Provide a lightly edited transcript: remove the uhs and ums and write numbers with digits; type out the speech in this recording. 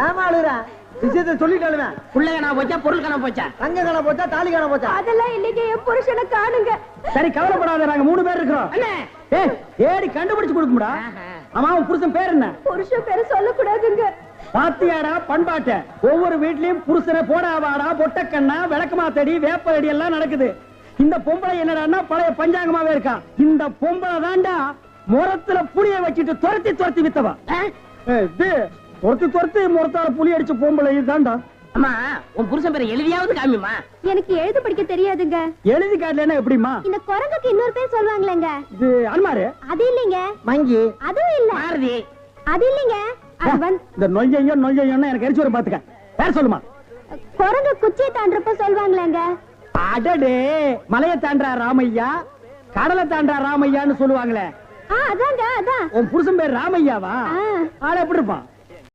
ஏமாளுறா விஷயத்தை சொல்லிட்டாலுமே புள்ளை காணா போச்சா பொருள் காணா போச்சா தங்க காண போச்சா தாலி காண போச்சா அதெல்லாம் இல்லைங்க என் புருஷனை காணுங்க. சரி கவலைப்படாத நாங்க 3 பேர் இருக்கிறோம். ஏடி கண்டுபிடிச்சு கொடுக்கும்டா. ஆமா உன் புருஷன் பேர் என்ன? புருஷன் பேரு சொல்லக்கூடாதுங்க. பாத்தியாடா பண்பாட்ட ஒவ்வொரு வீட்லயும் புருஷனை போடாவாடா பொட்டக்கண்ணா விளக்கமாத்தடி வேப்படி எல்லாம் நடக்குது. இந்த பொம்பளை என்னடான்னா பழைய பஞ்சாங்கமாவே இருக்கா. இந்த பொம்பளை தாண்டா முரத்துல புளிய வச்சுட்டு துரத்தி வித்தவா. துரத்தி முரத்தால புளி அடிச்ச பொம்பளை தாண்டா. அம்மா உன் புருஷன் பேரை எழுதியாவது காமிமா. எனக்கு எழுத படிக்க தெரியாதுங்க. எழுதி காட்டலன்னா எப்படிமா? இந்த குரங்குக்கு இன்னொரு பேர் சொல்வாங்களேங்க. இது அன்மாரு. அது இல்லைங்க. மங்கி. அதுவும் இல்ல. மாருதி. அது இல்லைங்க. இந்த நொய்யையும் எனக்கு எரிச்சு வரும் பாத்துக்க. பேர் சொல்லுமா? குரங்கு குச்சியை தாண்டறப்ப சொல்வாங்களேங்க. அடடே மலையை தாண்டா ராமையா கடலை தாண்டா ராமையான்னு சொல்லுவாங்களே. அதாங்க அதான். உன் புருஷன் பேர் ராமையாவா? ஆள எப்படி இருப்பான்?